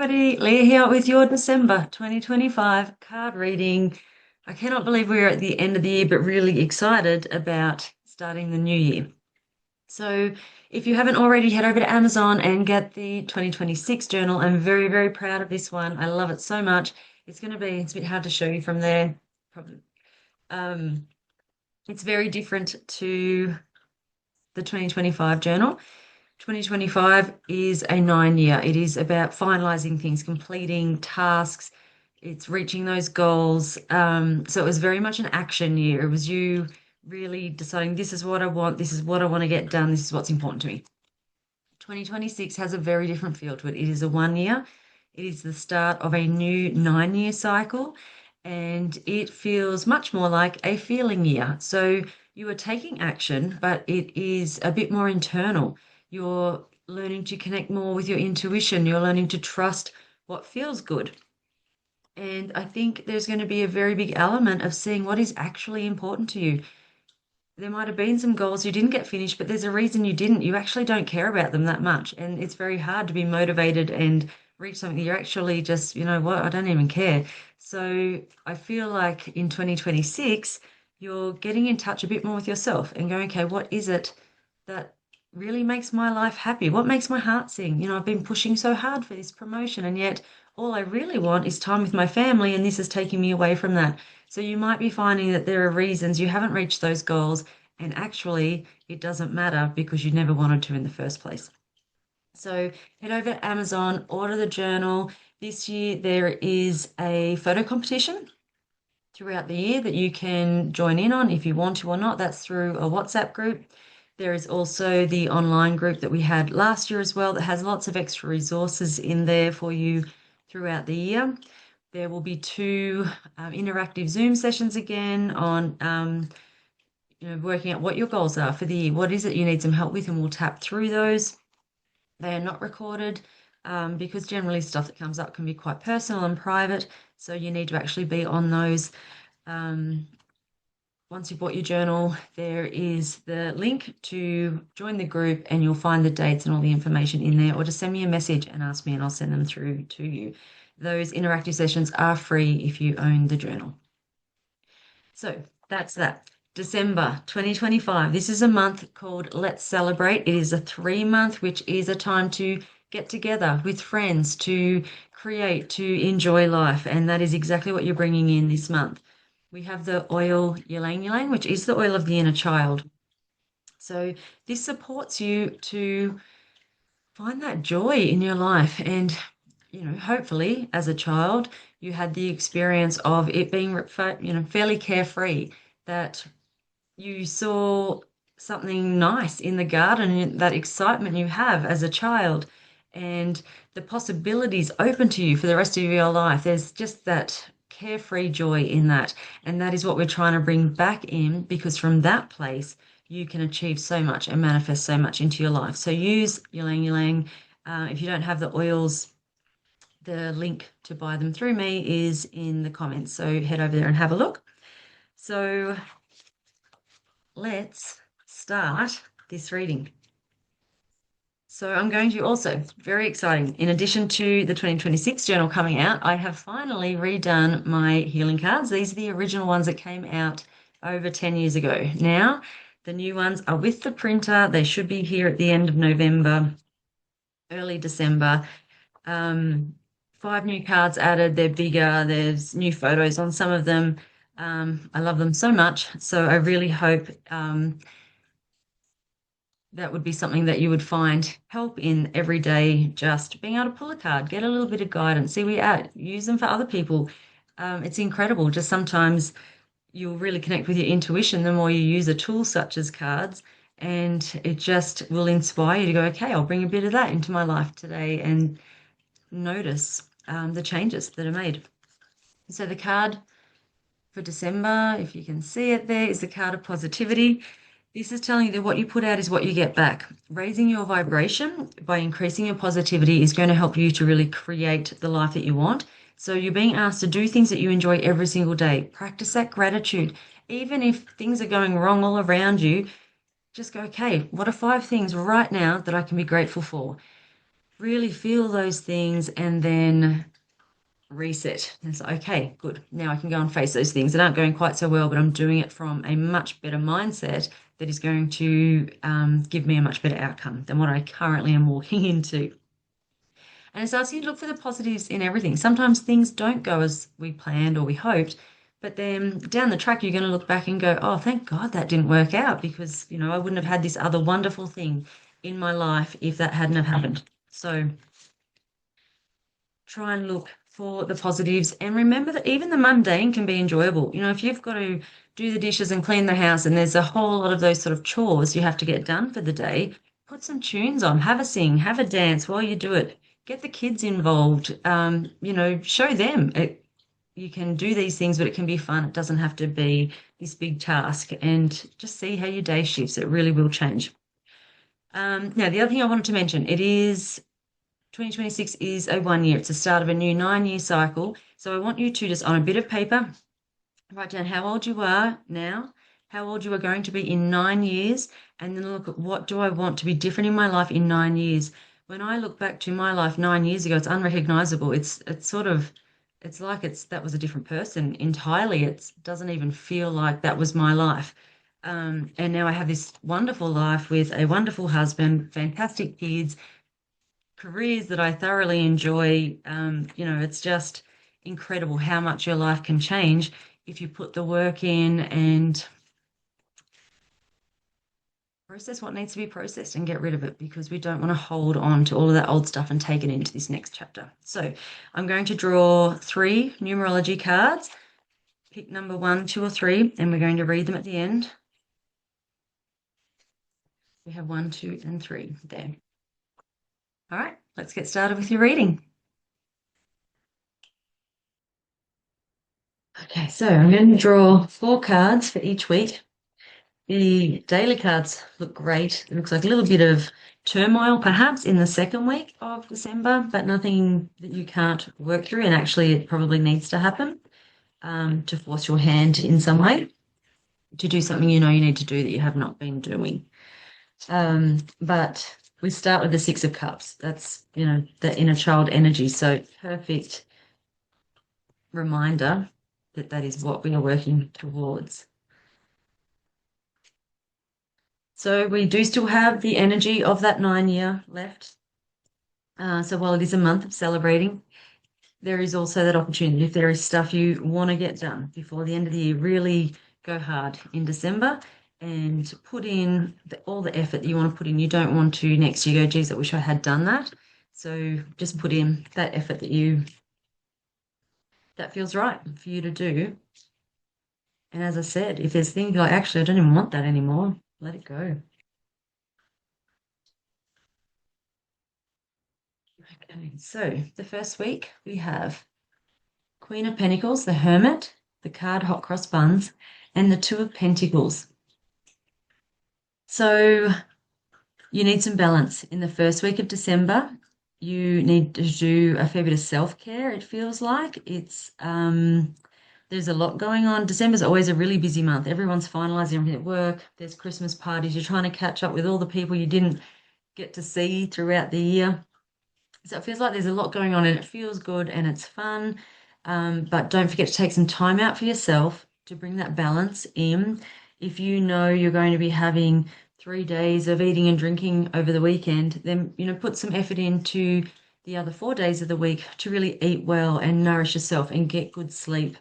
everybody, Leah here with your December 2025 card reading. I cannot believe we're at the end of the year, but really excited about starting the new year. So, if you haven't already, head over to Amazon and get the 2026 journal. I'm very, very proud of this one. I love it so much. It's a bit hard to show you from there. Probably. Um, it's very different to the 2025 journal. 2025 is a 9 year. It is about finalizing things, completing tasks. It's reaching those goals. So it was very much an action year. It was you really deciding this is what I want, this is what I want to get done, this is what's important to me. 2026 has a very different feel to it. It is a 1 year. It is the start of a new 9 year cycle, and it feels much more like a feeling year. So you are taking action, but it is a bit more internal. You're learning to connect more with your intuition. You're learning to trust what feels good. And I think there's going to be a very big element of seeing what is actually important to you. There might have been some goals you didn't get finished, but there's a reason you didn't. You actually don't care about them that much. And it's very hard to be motivated and reach something. You're actually just, you know what, I don't even care. So I feel like in 2026, you're getting in touch a bit more with yourself and going, okay, what is it that really makes my life happy? What makes my heart sing? I've been pushing so hard for this promotion, and yet all I really want is time with my family, and this is taking me away from that. So you might be finding that there are reasons you haven't reached those goals, and actually it doesn't matter because you never wanted to in the first place. So head over to Amazon, order the journal. This year there is a photo competition throughout the year that you can join in on if you want to or not. That's through a WhatsApp group. There is also the online group that we had last year as well that has lots of extra resources in there for you throughout the year. There will be two interactive Zoom sessions again on working out what your goals are for the year. What is it you need some help with? And we'll tap through those. They are not recorded because generally stuff that comes up can be quite personal and private. So you need to actually be on those. Once you've bought your journal, there is the link to join the group, and you'll find the dates and all the information in there, or just send me a message and ask me and I'll send them through to you. Those interactive sessions are free if you own the journal. So that's that. December 2025. This is a month called Let's Celebrate. It is a 3 month, which is a time to get together with friends, to create, to enjoy life. And that is exactly what you're bringing in this month. We have the oil Ylang Ylang, which is the oil of the inner child. So this supports you to find that joy in your life. And, hopefully as a child, you had the experience of it being, fairly carefree, that you saw something nice in the garden, and that excitement you have as a child, and the possibilities open to you for the rest of your life. There's just that carefree joy in that. And that is what we're trying to bring back in, because from that place, you can achieve so much and manifest so much into your life. So use Ylang Ylang. If you don't have the oils, the link to buy them through me is in the comments. So head over there and have a look. So let's start this reading. So I'm going to also, very exciting, in addition to the 2026 journal coming out, I have finally redone my healing cards. These are the original ones that came out over 10 years ago. Now, the new ones are with the printer. They should be here at the end of November, early December. 5 new cards added. They're bigger. There's new photos on some of them. I love them so much. So I really hope that would be something that you would find help in every day, just being able to pull a card, get a little bit of guidance, see where you're at, use them for other people. It's incredible. Just sometimes you'll really connect with your intuition the more you use a tool such as cards, and it just will inspire you to go, okay, I'll bring a bit of that into my life today and notice the changes that are made. So the card for December, if you can see it there, is the card of positivity. This is telling you that what you put out is what you get back. Raising your vibration by increasing your positivity is going to help you to really create the life that you want. So you're being asked to do things that you enjoy every single day. Practice that gratitude. Even if things are going wrong all around you, just go, okay, what are 5 things right now that I can be grateful for? really feel those things and then reset. And it's like, okay, good. Now I can go and face those things that aren't going quite so well, but I'm doing it from a much better mindset that is going to give me a much better outcome than what I currently am walking into. And it's asking you to look for the positives in everything. Sometimes things don't go as we planned or we hoped, but then down the track, you're going to look back and go, oh, thank God that didn't work out because, I wouldn't have had this other wonderful thing in my life if that hadn't have happened. So try and look for the positives and remember that even the mundane can be enjoyable. If you've got to do the dishes and clean the house and there's a whole lot of those sort of chores you have to get done for the day, put some tunes on, have a sing, have a dance while you do it. Get the kids involved. Show them you can do these things, but it can be fun. It doesn't have to be this big task and just see how your day shifts. It really will change. Now, the other thing I wanted to mention, it is 2026 is a 1 year. It's the start of a new 9 year cycle. So I want you to just on a bit of paper, write down how old you are now, how old you are going to be in 9 years, and then look at what do I want to be different in my life in 9 years. When I look back to my life 9 years ago, it's unrecognizable. It's sort of it's like that was a different person entirely. It doesn't even feel like that was my life. And now I have this wonderful life with a wonderful husband, fantastic kids, careers that I thoroughly enjoy. It's just incredible how much your life can change if you put the work in and process what needs to be processed and get rid of it because we don't want to hold on to all of that old stuff and take it into this next chapter. So I'm going to draw 3 numerology cards. Pick number 1, 2, or 3, and we're going to read them at the end. We have 1, 2, and 3 there. All right, let's get started with your reading. Okay, so I'm going to draw 4 cards for each week. The daily cards look great. It looks like a little bit of turmoil perhaps in the second week of December, but nothing that you can't work through. And actually, it probably needs to happen to force your hand in some way to do something you need to do that you have not been doing. But we start with the 6 of Cups. That's, the inner child energy. So perfect reminder that that is what we are working towards. So we do still have the energy of that 9 year left. So while it is a month of celebrating, there is also that opportunity. If there is stuff you want to get done before the end of the year, really go hard in December and put in all the effort that you want to put in. You don't want to next year go, geez, I wish I had done that. So just put in that effort that feels right for you to do. And as I said, if there's things like, actually, I don't even want that anymore, let it go. Okay, so the first week we have Queen of Pentacles, the Hermit, the card Hot Cross Buns, and the Two of Pentacles. So you need some balance. In the first week of December, you need to do a fair bit of self-care, it feels like. There's a lot going on. December's always a really busy month. Everyone's finalizing everything at work. There's Christmas parties. You're trying to catch up with all the people you didn't get to see throughout the year. So it feels like there's a lot going on and it feels good and it's fun. But don't forget to take some time out for yourself to bring that balance in. If you know you're going to be having 3 days of eating and drinking over the weekend, then, put some effort into the other 4 days of the week to really eat well and nourish yourself and get good sleep.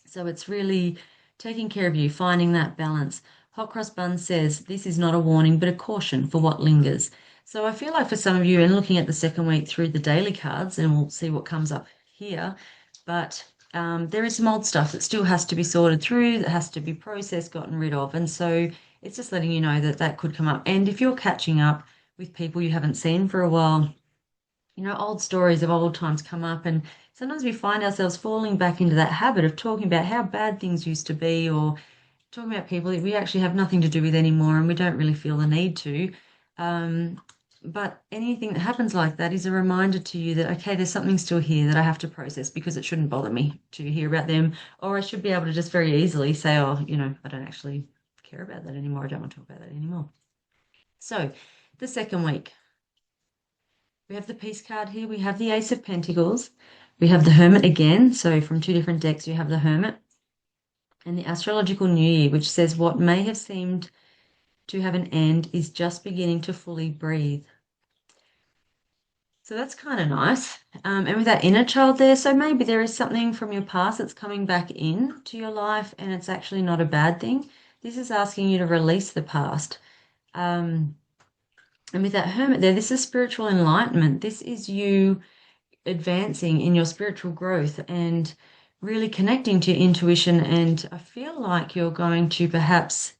So it's really taking care of you, finding that balance. Hot Cross Bun says this is not a warning, but a caution for what lingers. So I feel like for some of you, and looking at the second week through the daily cards, and we'll see what comes up here, but there is some old stuff that still has to be sorted through, that has to be processed, gotten rid of. And so it's just letting you know that that could come up. And if you're catching up with people you haven't seen for a while, old stories of old times come up, and sometimes we find ourselves falling back into that habit of talking about how bad things used to be or talking about people that we actually have nothing to do with anymore and we don't really feel the need to. But anything that happens like that is a reminder to you that, okay, there's something still here that I have to process because it shouldn't bother me to hear about them, or I should be able to just very easily say, oh, I don't actually care about that anymore. I don't want to talk about that anymore. So the second week, We have the Peace card here. We have the Ace of Pentacles. We have the Hermit again. So from two different decks, you have the Hermit. And the Astrological New Year, which says what may have seemed to have an end is just beginning to fully breathe. So that's kind of nice. And with that inner child there, so maybe there is something from your past that's coming back into your life and it's actually not a bad thing. This is asking you to release the past. And with that Hermit there, this is spiritual enlightenment. This is you advancing in your spiritual growth and really connecting to your intuition. And I feel like you're going to perhaps,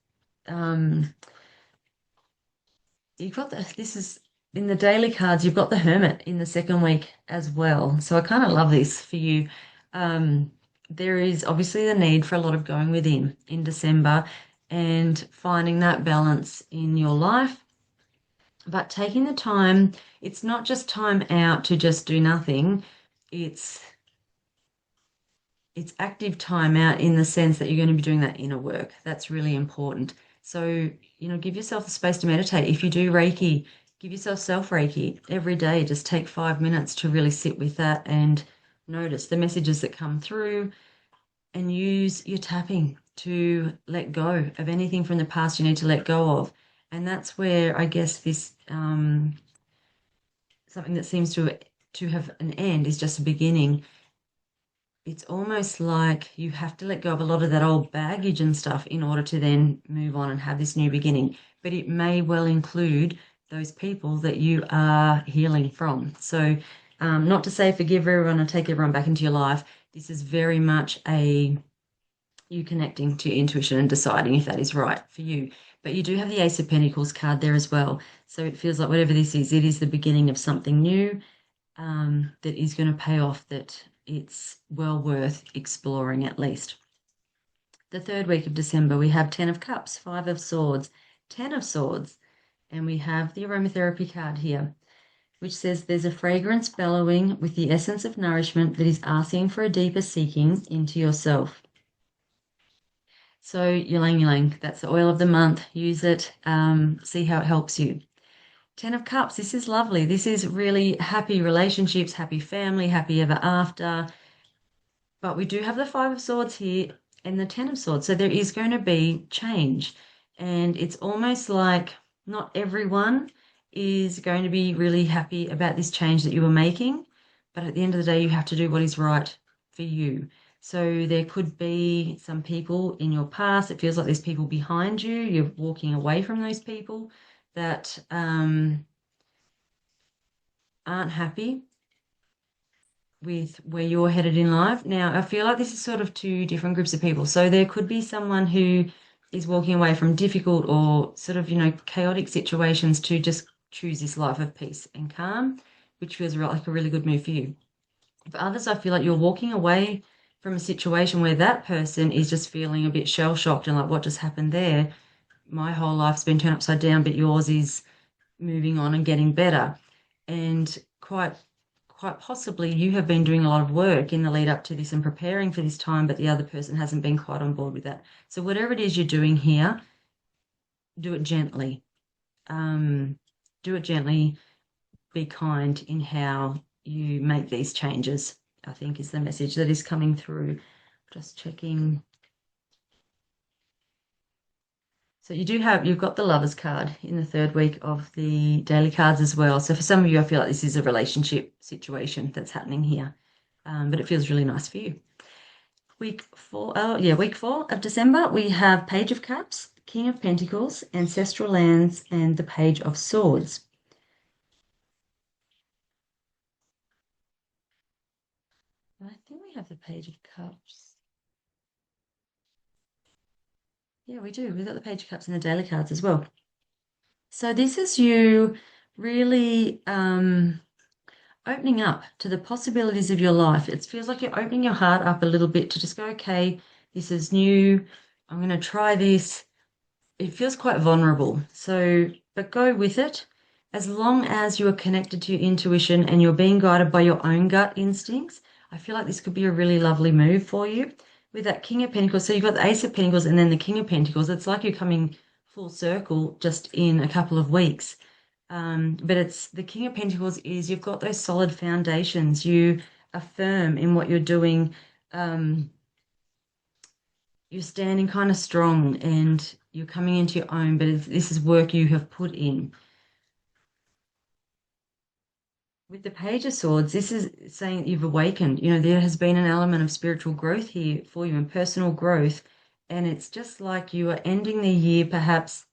you've got this is in the daily cards, you've got the Hermit in the second week as well. So I kind of love this for you. There is obviously the need for a lot of going within in December and finding that balance in your life. But taking the time, it's not just time out to just do nothing. It's active time out in the sense that you're going to be doing that inner work. That's really important. So, give yourself the space to meditate. If you do Reiki, give yourself self-Reiki every day. Just take 5 minutes to really sit with that and notice the messages that come through and use your tapping to let go of anything from the past you need to let go of. And that's where I guess this something that seems to have an end is just a beginning. It's almost like you have to let go of a lot of that old baggage and stuff in order to then move on and have this new beginning. But it may well include those people that you are healing from. So not to say forgive everyone and take everyone back into your life. This is very much you connecting to your intuition and deciding if that is right for you. But you do have the Ace of Pentacles card there as well. So it feels like whatever this is, it is the beginning of something new that is going to pay off, that it's well worth exploring at least. The third week of December, we have 10 of Cups, 5 of Swords, 10 of Swords, and we have the aromatherapy card here, which says there's a fragrance bellowing with the essence of nourishment that is asking for a deeper seeking into yourself. So Ylang Ylang, that's the oil of the month. Use it, see how it helps you. 10 of Cups, this is lovely. This is really happy relationships, happy family, happy ever after. But we do have the 5 of Swords here and the 10 of Swords. So there is going to be change. And it's almost like not everyone is going to be really happy about this change that you are making. But at the end of the day, you have to do what is right for you. So there could be some people in your past. It feels like there's people behind you. You're walking away from those people that aren't happy with where you're headed in life. Now, I feel like this is sort of two different groups of people. So there could be someone who is walking away from difficult or sort of, chaotic situations to just choose this life of peace and calm, which feels like a really good move for you. For others, I feel like you're walking away from a situation where that person is just feeling a bit shell-shocked and like, what just happened there? My whole life's been turned upside down, but yours is moving on and getting better. And quite possibly you have been doing a lot of work in the lead up to this and preparing for this time, but the other person hasn't been quite on board with that. So whatever it is you're doing here, do it gently. Do it gently. Be kind in how you make these changes, I think is the message that is coming through. Just checking. So you've got the Lovers card in the third week of the daily cards as well. So for some of you, I feel like this is a relationship situation that's happening here, but it feels really nice for you. Week 4 of December, we have Page of Cups, King of Pentacles, Ancestral Lands, and the Page of Swords. I think we have the Page of Cups. Yeah, we do. We've got the Page of Cups in the daily cards as well. So this is you really opening up to the possibilities of your life. It feels like you're opening your heart up a little bit to just go, okay, this is new. I'm going to try this. It feels quite vulnerable. So, but go with it. As long as you are connected to your intuition and you're being guided by your own gut instincts, I feel like this could be a really lovely move for you. With that King of Pentacles, so you've got the Ace of Pentacles and then the King of Pentacles. It's like you're coming full circle just in a couple of weeks. But it's the King of Pentacles is you've got those solid foundations. You are firm in what you're doing. You're standing kind of strong and you're coming into your own, but this is work you have put in. With the Page of Swords, this is saying that you've awakened. You know, there has been an element of spiritual growth here for you and personal growth. And it's just like you are ending the year perhaps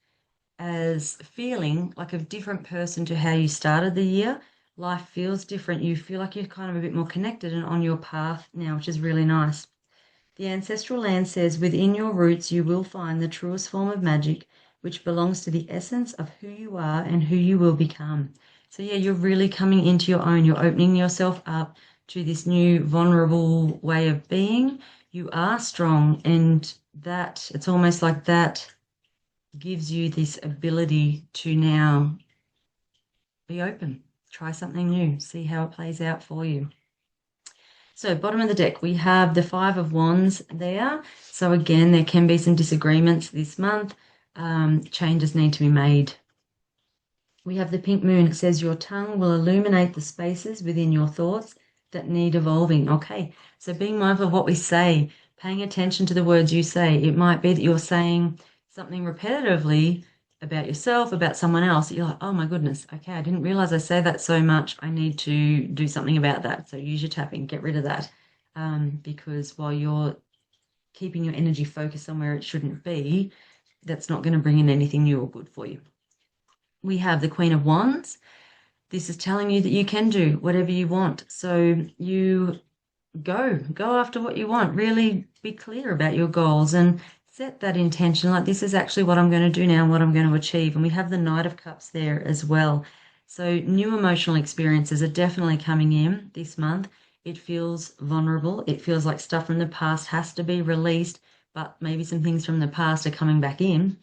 as feeling like a different person to how you started the year. Life feels different. You feel like you're kind of a bit more connected and on your path now, which is really nice. The ancestral land says, within your roots, you will find the truest form of magic, which belongs to the essence of who you are and who you will become. So yeah, you're really coming into your own. You're opening yourself up to this new vulnerable way of being. You are strong, and that it's almost like that gives you this ability to now be open, try something new, see how it plays out for you. So bottom of the deck, we have the Five of Wands there. So again, there can be some disagreements this month. Changes need to be made. We have the Pink Moon. It says your tongue will illuminate the spaces within your thoughts that need evolving. Okay, so being mindful of what we say, paying attention to the words you say. It might be that you're saying something repetitively about yourself, about someone else. You're like, oh my goodness, okay, I didn't realize I say that so much. I need to do something about that. So use your tapping, get rid of that. Because while you're keeping your energy focused somewhere it shouldn't be, that's not going to bring in anything new or good for you. We have the Queen of Wands. This is telling you that you can do whatever you want. So you go after what you want. Really be clear about your goals and set that intention. Like, this is actually what I'm going to do now and what I'm going to achieve. And we have the Knight of Cups there as well. So new emotional experiences are definitely coming in this month. It feels vulnerable. It feels like stuff from the past has to be released, but maybe some things from the past are coming back in.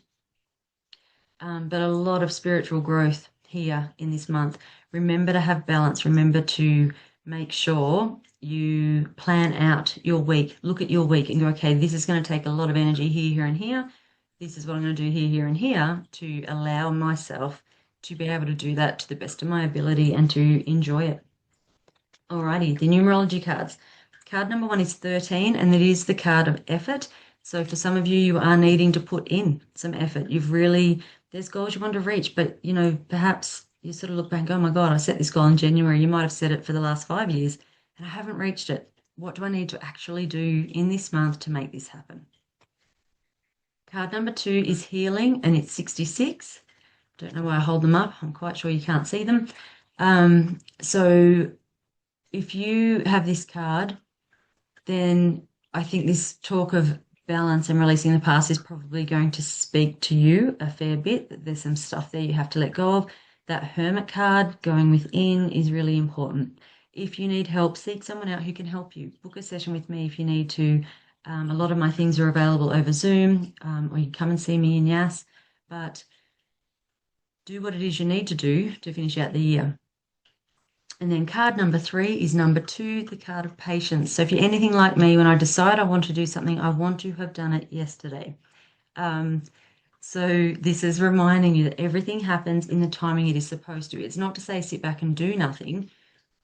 But a lot of spiritual growth here in this month. Remember to have balance. Remember to make sure you plan out your week. Look at your week and go, okay, this is going to take a lot of energy here, here, and here. This is what I'm going to do here, here, and here to allow myself to be able to do that to the best of my ability and to enjoy it. Alrighty, the numerology cards. Card number 1 is 13, and it is the card of effort. So for some of you, you are needing to put in some effort. There's goals you want to reach, but you know, perhaps you sort of look back and go, oh my God, I set this goal in January. You might have set it for the last 5 years and I haven't reached it. What do I need to actually do in this month to make this happen? Card number 2 is healing, and it's 66. Don't know why I hold them up. I'm quite sure you can't see them. So if you have this card, then I think this talk of balance and releasing the past is probably going to speak to you a fair bit. There's some stuff there you have to let go of. That Hermit card, going within, is really important. If you need help, seek someone out who can help you. Book a session with me if you need to. A lot of my things are available over Zoom, or you can come and see me in Yas. But do what it is you need to do to finish out the year. And then card number 3 is number 2, the card of patience. So if you're anything like me, when I decide I want to do something, I want to have done it yesterday. So this is reminding you that everything happens in the timing it is supposed to. It's not to say sit back and do nothing.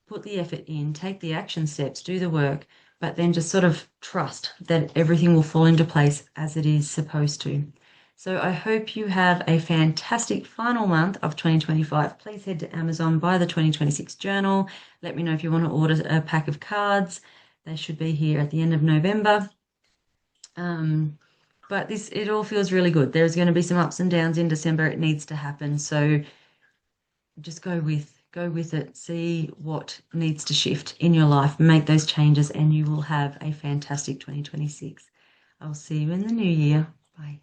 Put the effort in, take the action steps, do the work, but then just sort of trust that everything will fall into place as it is supposed to. So I hope you have a fantastic final month of 2025. Please head to Amazon, buy the 2026 journal. Let me know if you want to order a pack of cards. They should be here at the end of November. But it all feels really good. There's going to be some ups and downs in December. It needs to happen. So just go with it. See what needs to shift in your life. Make those changes and you will have a fantastic 2026. I'll see you in the new year. Bye.